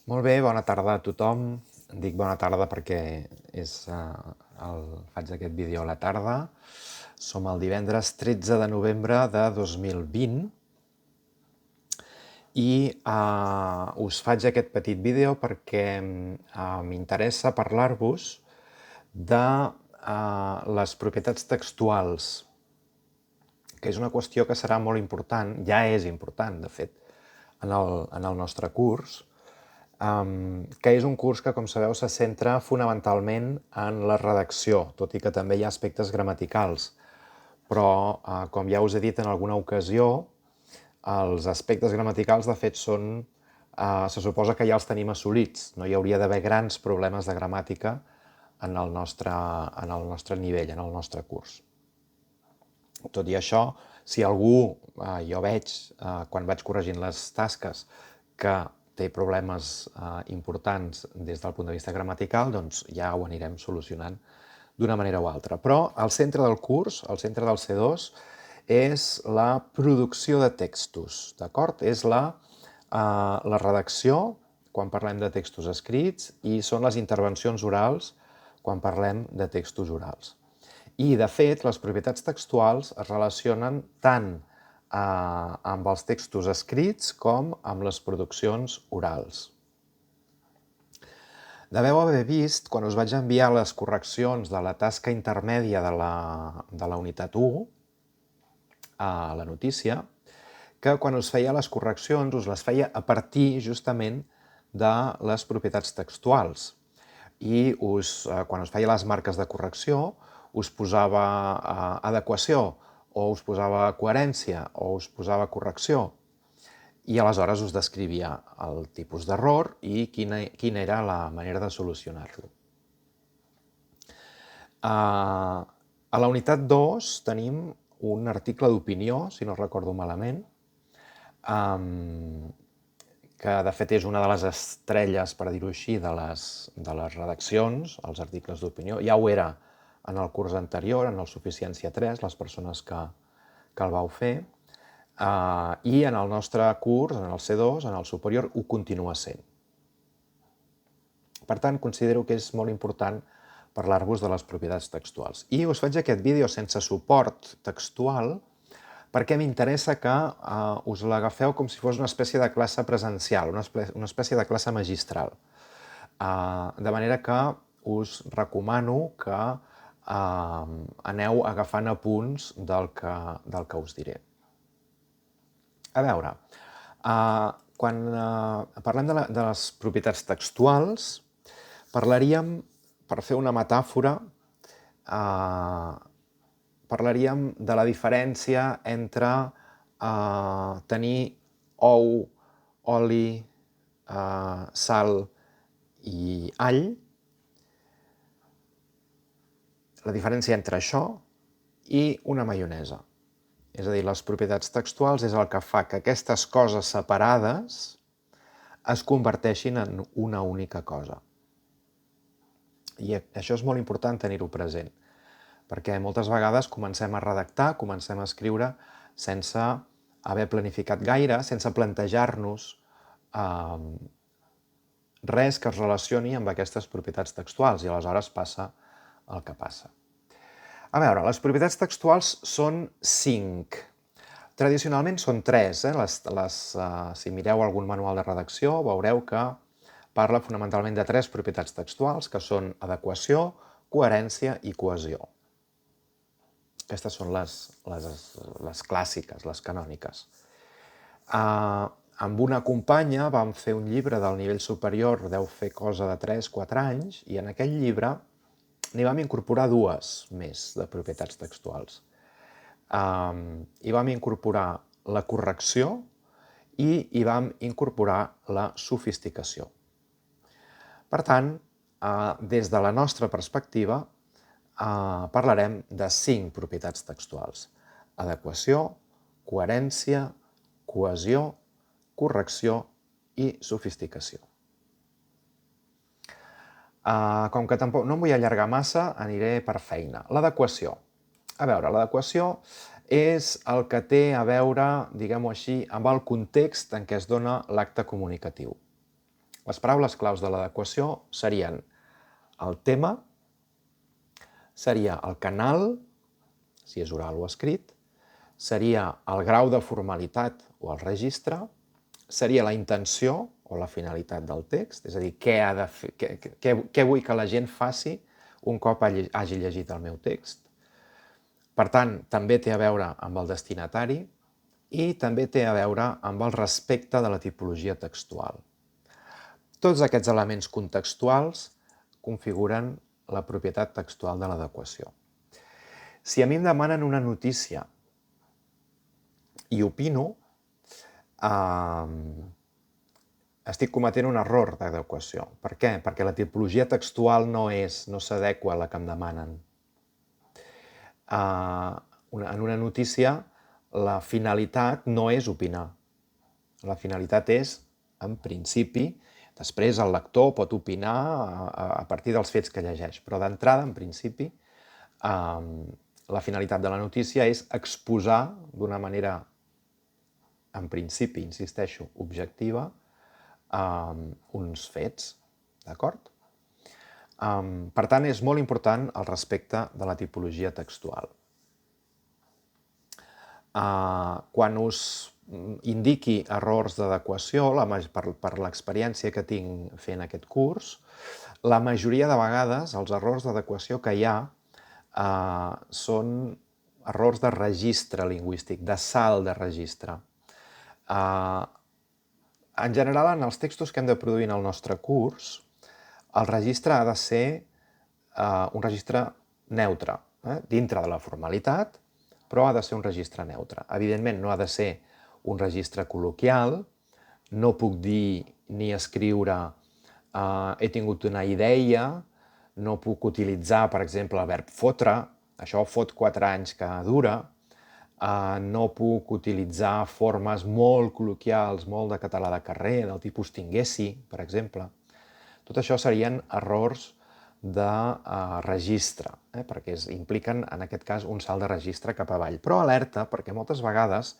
Molt bé, bona tarda a tothom. Dic bona tarda perquè faig aquest vídeo a la tarda. Som el divendres 13 de novembre de 2020 i us faig aquest petit vídeo perquè m'interessa parlar-vos de les propietats textuals, que és una qüestió que serà molt important, ja és important, de fet, en el nostre curs, que és un curs que, com sabeu, se centra fonamentalment en la redacció, tot i que també hi ha aspectes gramaticals. Però, com ja us he dit en alguna ocasió, els aspectes gramaticals, de fet, se suposa que ja els tenim assolits. No hi hauria d'haver grans problemes de gramàtica en el nostre nivell, en el nostre curs. Tot i això, si algú, jo veig, quan vaig corregint les tasques, que té problemes importants des del punt de vista gramatical, doncs ja ho anirem solucionant d'una manera o altra. Però el centre del curs, el centre del C2, és la producció de textos, d'acord? És la redacció, quan parlem de textos escrits, i són les intervencions orals, quan parlem de textos orals. I, de fet, les propietats textuals es relacionen tant amb els textos escrits com amb les produccions orals. Deveu haver vist, quan us vaig enviar les correccions de la tasca intermèdia de la unitat 1, a la notícia, que quan us feia les correccions us les feia a partir justament de les propietats textuals. I quan us feia les marques de correcció us posava adequació, o us posava coherència, o us posava correcció. I aleshores us descrivia el tipus d'error i quina era la manera de solucionar-lo. A la unitat 2 tenim un article d'opinió, si no recordo malament, que de fet és una de les estrelles, per dir-ho així, de les redaccions, els articles d'opinió. Ja ho era en el curs anterior, en el Suficiència 3, les persones que el vau fer, i en el nostre curs, en el C2, en el superior, ho continua sent. Per tant, considero que és molt important parlar-vos de les propietats textuals. I us faig aquest vídeo sense suport textual perquè m'interessa que us l'agafeu com si fos una espècie de classe presencial, una espècie de classe magistral. De manera que us recomano que aneu agafant apunts del que us diré. A veure, quan parlem de les propietats textuals, parlaríem, per fer una metàfora, parlaríem de la diferència entre tenir ou, oli, sal i all, la diferència entre això i una maionesa. És a dir, les propietats textuals és el que fa que aquestes coses separades es converteixin en una única cosa. I això és molt important tenir-ho present, perquè moltes vegades comencem a redactar, comencem a escriure sense haver planificat gaire, sense plantejar-nos res que es relacioni amb aquestes propietats textuals, i aleshores passa el que passa. A veure, les propietats textuals són 5. Tradicionalment són 3. Si mireu algun manual de redacció, veureu que parla fonamentalment de 3 propietats textuals, que són adequació, coherència i cohesió. Aquestes són les clàssiques, les canòniques. Amb una companya vam fer un llibre del nivell superior, deu fer cosa de 3-4 anys, i en aquell llibre n'hi vam incorporar 2 més de propietats textuals. Hi vam incorporar la correcció i hi vam incorporar la sofisticació. Per tant, des de la nostra perspectiva, parlarem de 5 propietats textuals: adequació, coherència, cohesió, correcció i sofisticació. Com que tampoc no em vull allargar massa, aniré per feina. L'adequació. A veure, l'adequació és el que té a veure, diguem-ho així, amb el context en què es dona l'acte comunicatiu. Les paraules claus de l'adequació serien el tema, seria el canal, si és oral o escrit, seria el grau de formalitat o el registre, seria la intenció o la finalitat del text, és a dir, què vull que la gent faci un cop hagi llegit el meu text. Per tant, també té a veure amb el destinatari i també té a veure amb el respecte de la tipologia textual. Tots aquests elements contextuals configuren la propietat textual de l'adequació. Si a mi em demanen una notícia i opino, estic cometent un error d'adequació. Per què? Perquè la tipologia textual no s'adequa a la que em demanen. En una notícia, la finalitat no és opinar. La finalitat és, en principi, després el lector pot opinar a partir dels fets que llegeix, però d'entrada, en principi, la finalitat de la notícia és exposar d'una manera, en principi, insisteixo, objectiva, uns fets, d'acord? Per tant, és molt important el respecte de la tipologia textual. Quan us indiqui errors d'adequació, per l'experiència que tinc fent aquest curs, la majoria de vegades els errors d'adequació que hi ha són errors de registre lingüístic, de salt de registre. En general, en els textos que hem de produir en el nostre curs, el registre ha de ser un registre neutre, dintre de la formalitat, però ha de ser un registre neutre. Evidentment, no ha de ser un registre col·loquial, no puc dir ni escriure he tingut una idea, no puc utilitzar, per exemple, el verb fotre, això fot 4 anys que dura, no puc utilitzar formes molt col·loquials, molt de català de carrer, del tipus tinguessi, per exemple. Tot això serien errors de registre, perquè impliquen, en aquest cas, un salt de registre cap avall. Però alerta, perquè moltes vegades,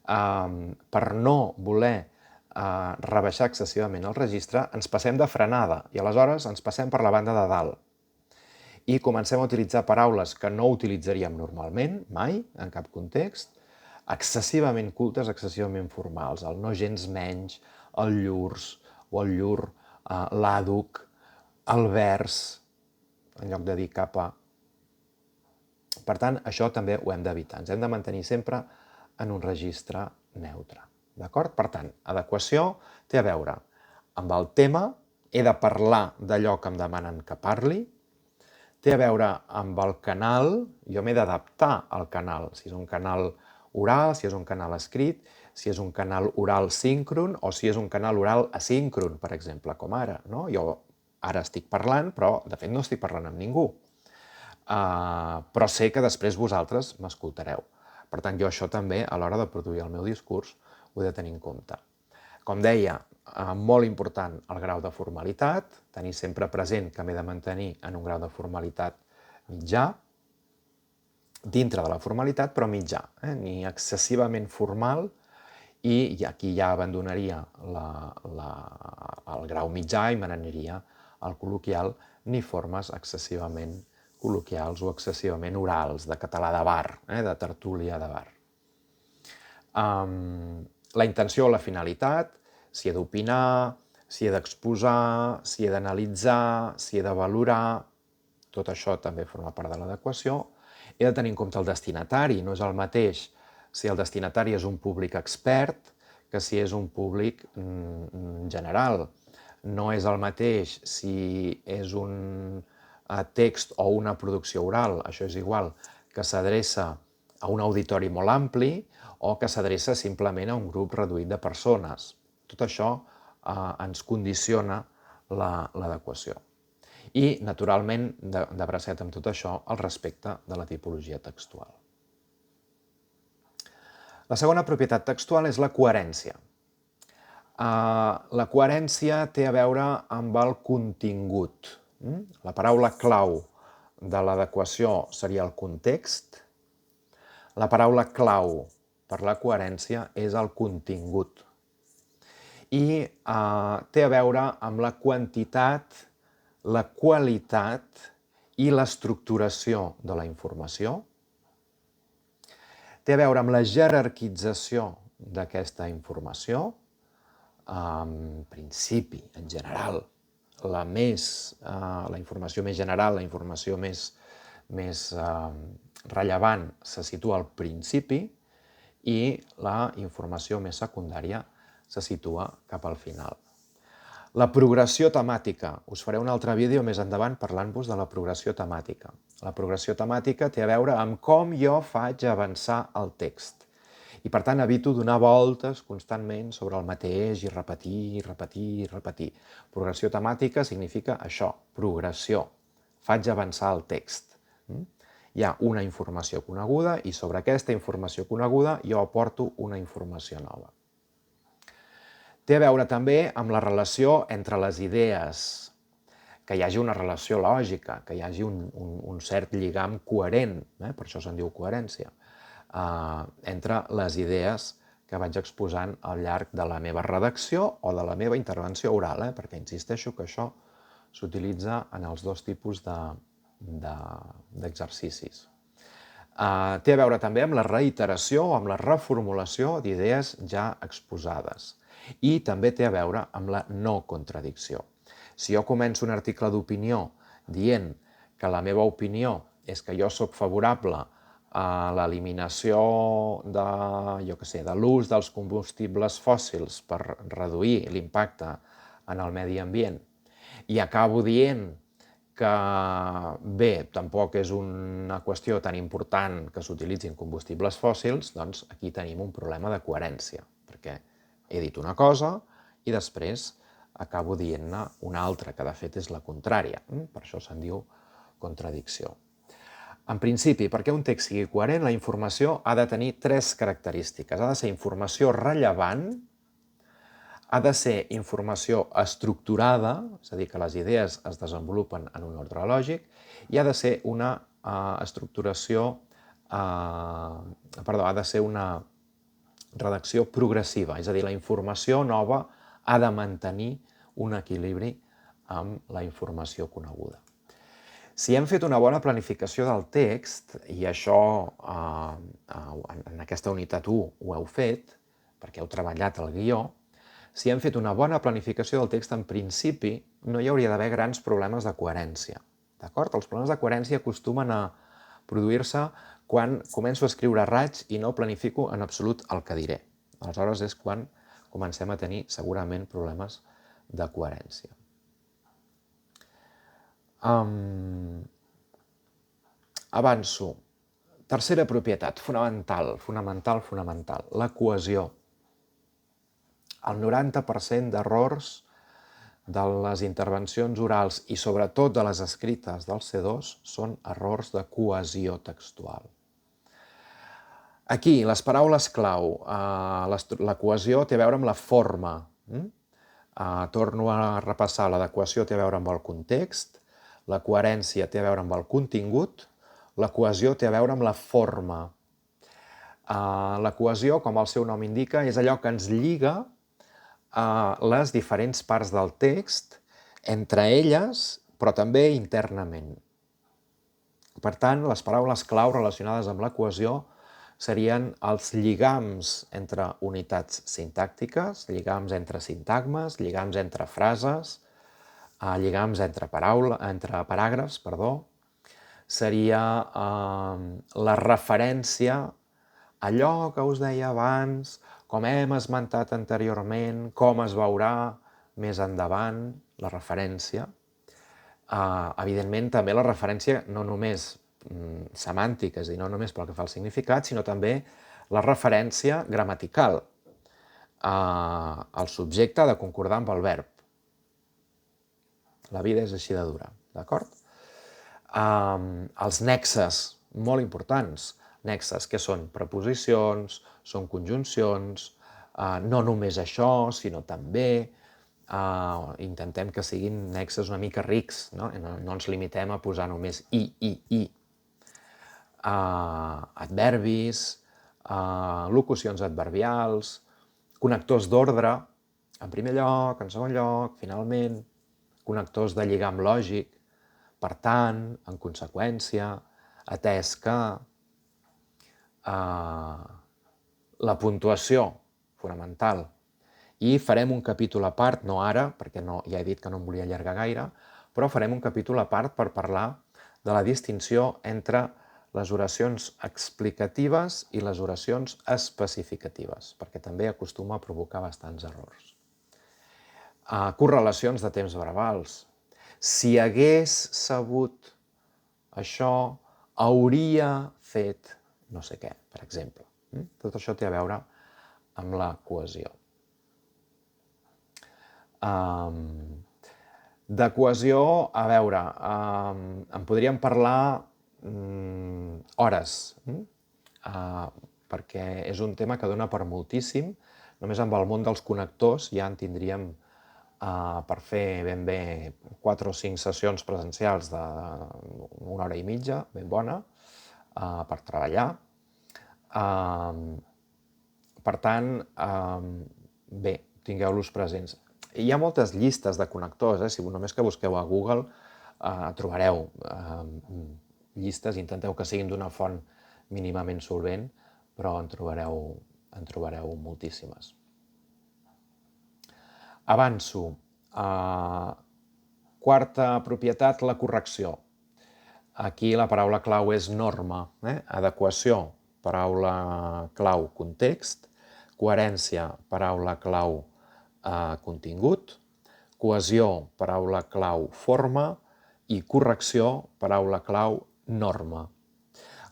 per no voler rebaixar excessivament el registre, ens passem de frenada i aleshores ens passem per la banda de dalt. I comencem a utilitzar paraules que no utilitzaríem normalment, mai, en cap context, excessivament cultes, excessivament formals, el no gens menys, el llurs o el llur, l'àduc, el vers, en lloc de dir cap a. Per tant, això també ho hem d'evitar. Ens hem de mantenir sempre en un registre neutre. D'acord? Per tant, adequació té a veure amb el tema, he de parlar d'allò que em demanen que parli, té a veure amb el canal, jo m'he d'adaptar al canal, si és un canal oral, si és un canal escrit, si és un canal oral síncron o si és un canal oral asíncron, per exemple, com ara. Jo ara estic parlant, però de fet no estic parlant amb ningú. Però sé que després vosaltres m'escoltareu. Per tant, jo això també, a l'hora de produir el meu discurs, ho he de tenir en compte. Com deia, molt important el grau de formalitat, tenir sempre present que m'he de mantenir en un grau de formalitat mitjà, dintre de la formalitat, però mitjà, ni excessivament formal, i aquí ja abandonaria el grau mitjà i me n'aniria al col·loquial, ni formes excessivament col·loquials o excessivament orals, de català de bar, de tertúlia de bar. La intenció o la finalitat, si he d'opinar, si he d'exposar, si he d'analitzar, si he de valorar, tot això també forma part de l'adequació. He de tenir en compte el destinatari, no és el mateix si el destinatari és un públic expert que si és un públic general. No és el mateix si és un text o una producció oral, això és igual, que s'adreça a un auditori molt ampli o que s'adreça simplement a un grup reduït de persones. Tot això ens condiciona l'adequació. I, naturalment, de bracet amb tot això, el respecte de la tipologia textual. La segona propietat textual és la coherència. La coherència té a veure amb el contingut. La paraula clau de l'adequació seria el context. La paraula clau per la coherència és el contingut. i té a veure amb la quantitat, la qualitat i l'estructuració de la informació. Té a veure amb la jerarquització d'aquesta informació, en principi, en general, la informació més general, la informació més rellevant se situa al principi i la informació més secundària se situa cap al final. La progressió temàtica. Us faré un altre vídeo més endavant parlant-vos de la progressió temàtica. La progressió temàtica té a veure amb com jo faig avançar el text. I per tant evito donar voltes constantment sobre el mateix i repetir, repetir, repetir. Progressió temàtica significa això, progressió. Faig avançar el text. Hi ha una informació coneguda i sobre aquesta informació coneguda jo aporto una informació nova. Té a veure també amb la relació entre les idees, que hi hagi una relació lògica, que hi hagi un cert lligam coherent, per això se'n diu coherència, entre les idees que vaig exposant al llarg de la meva redacció o de la meva intervenció oral, perquè insisteixo que això s'utilitza en els dos tipus d'exercicis. Té a veure també amb la reiteració o amb la reformulació d'idees ja exposades. I també té a veure amb la no contradicció. Si jo començo un article d'opinió dient que la meva opinió és que jo sóc favorable a l'eliminació de l'ús dels combustibles fòssils per reduir l'impacte en el medi ambient i acabo dient que bé, tampoc és una qüestió tan important que s'utilitzin combustibles fòssils, doncs aquí tenim un problema de coherència, perquè he dit una cosa i després acabo dient-ne una altra, que de fet és la contrària. Per això se'n diu contradicció. En principi, perquè un text sigui coherent, la informació ha de tenir tres característiques. Ha de ser informació rellevant, ha de ser informació estructurada, és a dir, que les idees es desenvolupen en un ordre lògic, i ha de ser una redacció progressiva, és a dir, la informació nova ha de mantenir un equilibri amb la informació coneguda. Si hem fet una bona planificació del text, i això en aquesta unitat 1 ho heu fet, perquè heu treballat el guió, si hem fet una bona planificació del text, en principi no hi hauria d'haver grans problemes de coherència. D'acord? Els problemes de coherència acostumen a produir-se quan començo a escriure a raig i no planifico en absolut el que diré. Aleshores és quan comencem a tenir segurament problemes de coherència. Avanço. Tercera propietat, fonamental, la cohesió. El 90% d'errors de les intervencions orals i sobretot de les escrites del C2 són errors de cohesió textual. Aquí, les paraules clau. La cohesió té a veure amb la forma. Torno a repassar. L'adequació té a veure amb el context, la coherència té a veure amb el contingut, la cohesió té a veure amb la forma. La cohesió, com el seu nom indica, és allò que ens lliga les diferents parts del text, entre elles, però també internament. Per tant, les paraules clau relacionades amb la cohesió serien els lligams entre unitats sintàctiques, lligams entre sintagmes, lligams entre frases, lligams entre paràgrafs, seria la referència a allò que us deia abans, com hem esmentat anteriorment, com es veurà més endavant, la referència. Evidentment, també la referència no només semàntica, és a dir, no només pel que fa al significat, sinó també la referència gramatical. El subjecte ha de concordar amb el verb. La vida és així de dura, d'acord? Els nexes, molt importants. Nexes, que són preposicions, són conjuncions, no només això, sinó també. Intentem que siguin nexes una mica rics, no ens limitem a posar només i. Adverbis, locucions adverbials, connectors d'ordre, En primer lloc, en segon lloc, finalment, connectors de lligam lògic, per tant, en conseqüència, atès que la puntuació fonamental, i farem un capítol a part, no ara, perquè ja he dit que no em volia allargar gaire, però farem un capítol a part per parlar de la distinció entre les oracions explicatives i les oracions especificatives, perquè també acostuma a provocar bastants errors. Correlacions de temps verbals. Si hagués sabut això, hauria fet no sé què, per exemple. Tot això té a veure amb la cohesió. De cohesió, a veure, en podríem parlar hores, perquè és un tema que dona per moltíssim. Només amb el món dels connectors ja en tindríem per fer ben bé 4 o 5 sessions presencials d'una hora i mitja, ben bona, per treballar. Per tant, bé, tingueu-los presents. Hi ha moltes llistes de connectors, si només que busqueu a Google trobareu llistes, intenteu que siguin d'una font mínimament solvent, però en trobareu moltíssimes. Avanço. Quarta propietat, la correcció. Aquí la paraula clau és norma. Adequació, paraula clau context. Coherència, paraula clau contingut. Cohesió, paraula clau forma. I correcció, paraula clau norma.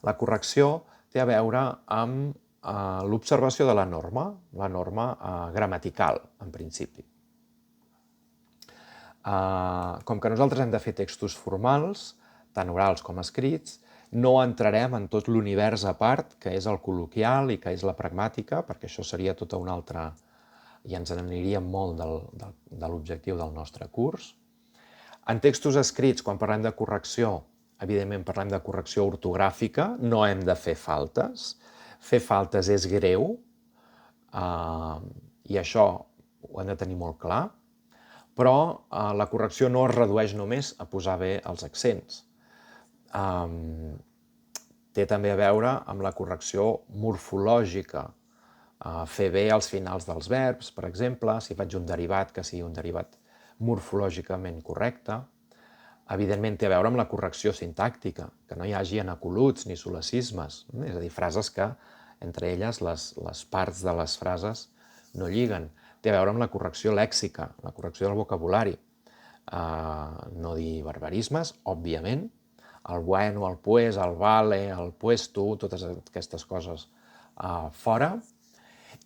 La correcció té a veure amb l'observació de la norma gramatical, en principi. Com que nosaltres hem de fer textos formals, tant orals com escrits, no entrarem en tot l'univers a part, que és el col·loquial i que és la pragmàtica, perquè això seria tota una altra... i ens n'aniríem molt de l'objectiu del nostre curs. En textos escrits, quan parlem de correcció, evidentment parlem de correcció ortogràfica, no hem de fer faltes. Fer faltes és greu, i això ho hem de tenir molt clar, però la correcció no es redueix només a posar bé els accents. Té també a veure amb la correcció morfològica, fer bé els finals dels verbs, per exemple, si faig un derivat, que sigui un derivat morfològicament correcte. Evidentment té a veure amb la correcció sintàctica, que no hi hagi anacoluts ni solacismes, és a dir, frases que, entre elles, les parts de les frases no lliguen. Té a veure amb la correcció lèxica, la correcció del vocabulari. No dir barbarismes, òbviament, el bueno, el pues, el vale, el puesto, totes aquestes coses fora.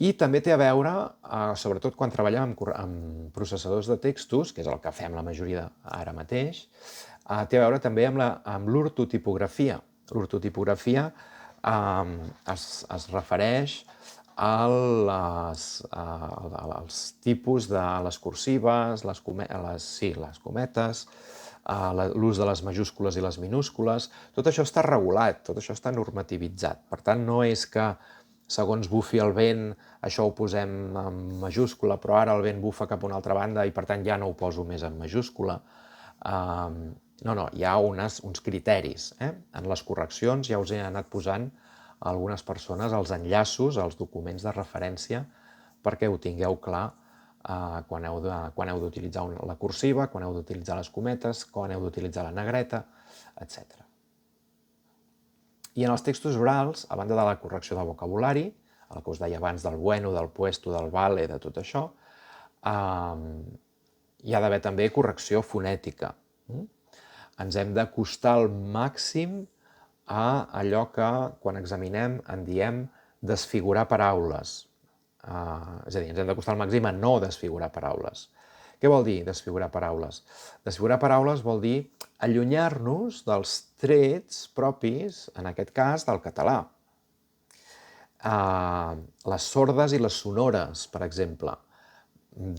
I també té a veure, sobretot quan treballem amb processadors de textos, que és el que fem la majoria ara mateix, té a veure també amb l'ortotipografia. L'ortotipografia es refereix als tipus de les cursives, les cometes, l'ús de les majúscules i les minúscules. Tot això està regulat, tot això està normativitzat. Per tant, no és que segons bufi el vent, això ho posem en majúscula, però ara el vent bufa cap a una altra banda i per tant ja no ho poso més en majúscula. No, hi ha uns criteris. En les correccions ja us he anat posant a algunes persones els enllaços als documents de referència perquè ho tingueu clar quan heu d'utilitzar la cursiva, quan heu d'utilitzar les cometes, quan heu d'utilitzar la negreta, etc. I en els textos orals, a banda de la correcció de vocabulari, el que us deia abans del bueno, del puesto, del vale, de tot això, hi ha d'haver també correcció fonètica. Ens hem d'acostar al màxim a allò que, quan examinem, en diem desfigurar paraules. És a dir, ens hem d'acostar al màxim a no desfigurar paraules. Què vol dir desfigurar paraules? Desfigurar paraules vol dir allunyar-nos dels trets propis, en aquest cas, del català. Les sordes i les sonores, per exemple.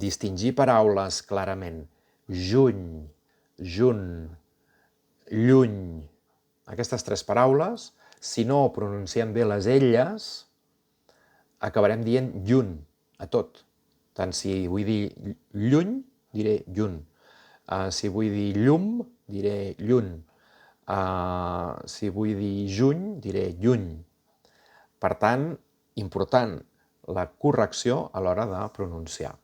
Distingir paraules clarament. Juny, junt, lluny. Aquestes 3 paraules, si no pronunciem bé les elles, acabarem dient lluny a tot. Tant si vull dir lluny, diré lluny. Si vull dir llum, diré lluny. Si vull dir juny, diré lluny. Per tant, important la correcció a l'hora de pronunciar.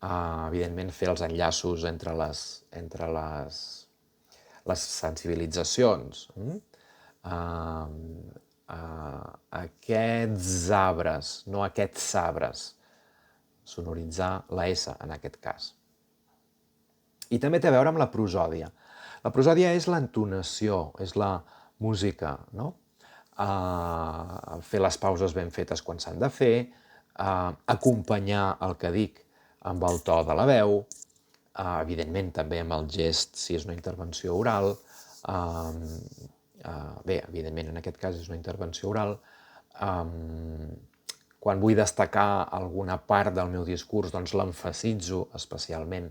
Evidentment, fer els enllaços entre les sensibilitzacions. Aquests arbres, no aquests sabres. Sonoritzar la S en aquest cas. I també té a veure amb la prosòdia. La prosòdia és l'entonació, és la música, no? Fer les pauses ben fetes quan s'han de fer, acompanyar el que dic amb el to de la veu, evidentment també amb el gest si és una intervenció oral, bé, evidentment en aquest cas és una intervenció oral, quan vull destacar alguna part del meu discurs, doncs l'emfasitzo especialment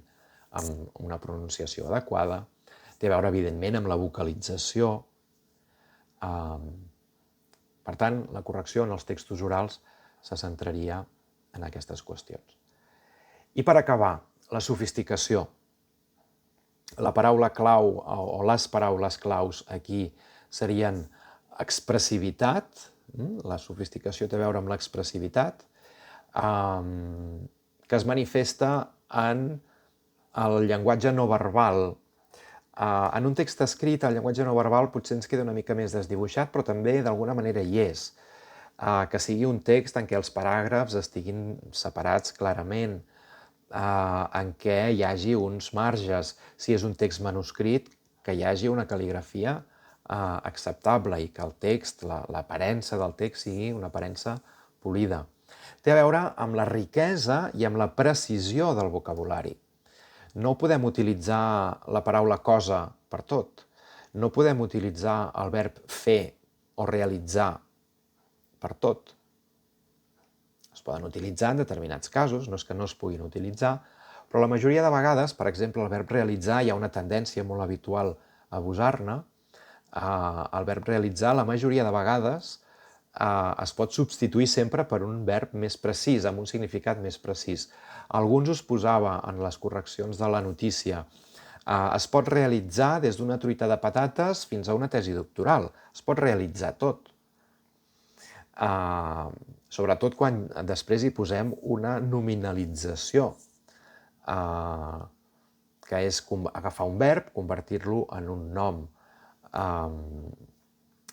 amb una pronunciació adequada. Té a veure, evidentment, amb la vocalització. Per tant, la correcció en els textos orals se centraria en aquestes qüestions. I per acabar, la sofisticació. La paraula clau o les paraules claus aquí serien expressivitat. La sofisticació té a veure amb l'expressivitat, que es manifesta en el llenguatge no verbal. En un text escrit, el llenguatge no verbal potser ens queda una mica més desdibuixat, però també d'alguna manera hi és. Que sigui un text en què els paràgrafs estiguin separats clarament, en què hi hagi uns marges. Si és un text manuscrit, que hi hagi una cal·ligrafia acceptable i que el text, l'aparença del text sigui una aparença polida. Té a veure amb la riquesa i amb la precisió del vocabulari. No podem utilitzar la paraula cosa per tot. No podem utilitzar el verb fer o realitzar per tot. Es poden utilitzar en determinats casos, no és que no es puguin utilitzar, però la majoria de vegades, per exemple, el verb realitzar hi ha una tendència molt habitual a abusar-ne. El verb realitzar, la majoria de vegades, es pot substituir sempre per un verb més precís, amb un significat més precís. Alguns us posava en les correccions de la notícia. Es pot realitzar des d'una truita de patates fins a una tesi doctoral. Es pot realitzar tot. Sobretot quan després hi posem una nominalització, que és agafar un verb, convertir-lo en un nom.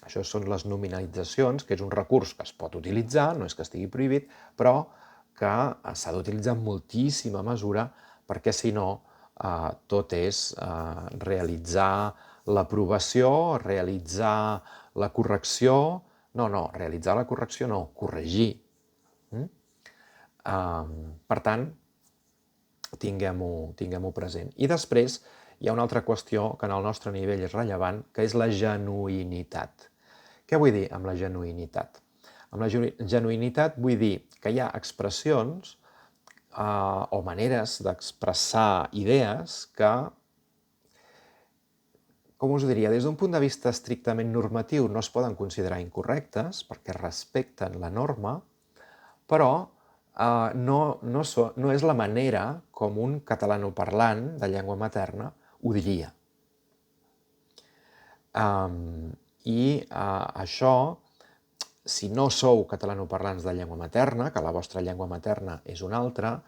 Això són les nominalitzacions, que és un recurs que es pot utilitzar, no és que estigui prohibit, però que s'ha d'utilitzar amb moltíssima mesura, perquè si no tot és realitzar l'aprovació, realitzar la correcció. No, realitzar la correcció no, corregir. Per tant, tinguem-ho present. I després hi ha una altra qüestió que en el nostre nivell és rellevant, que és la genuïnitat. Què vull dir amb la genuïnitat? Amb la genuïnitat vull dir que hi ha expressions o maneres d'expressar idees que, com us diria, des d'un punt de vista estrictament normatiu no es poden considerar incorrectes perquè respecten la norma, però no és la manera com un catalanoparlant de llengua materna ho diria. I això, si no sou catalanoparlants de llengua materna, que la vostra llengua materna és una altra,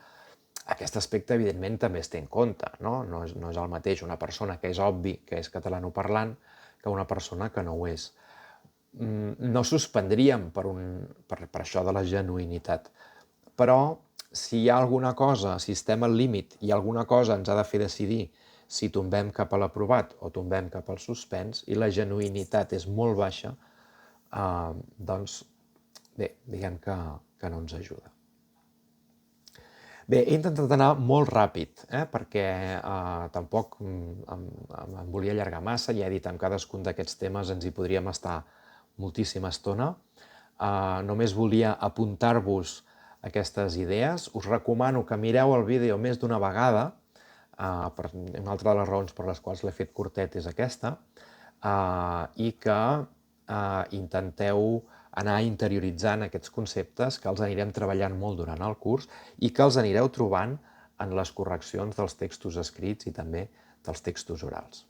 aquest aspecte evidentment també es té en compte, no? No és el mateix una persona que és obvi que és catalanoparlant que una persona que no ho és. No suspendríem per això de la genuïnitat, però si hi ha alguna cosa, si estem al límit i alguna cosa ens ha de fer decidir si tombem cap a l'aprovat o tombem cap al suspens i la genuïnitat és molt baixa, doncs bé, diguem que no ens ajuda. Bé, he intentat anar molt ràpid, perquè tampoc em volia allargar massa. Ja he dit, en cadascun d'aquests temes ens hi podríem estar moltíssima estona. Només volia apuntar-vos aquestes idees. Us recomano que mireu el vídeo més d'una vegada. Una altra de les raons per les quals l'he fet curtet és aquesta, i que intenteu anar interioritzant aquests conceptes que els anirem treballant molt durant el curs i que els anireu trobant en les correccions dels textos escrits i també dels textos orals.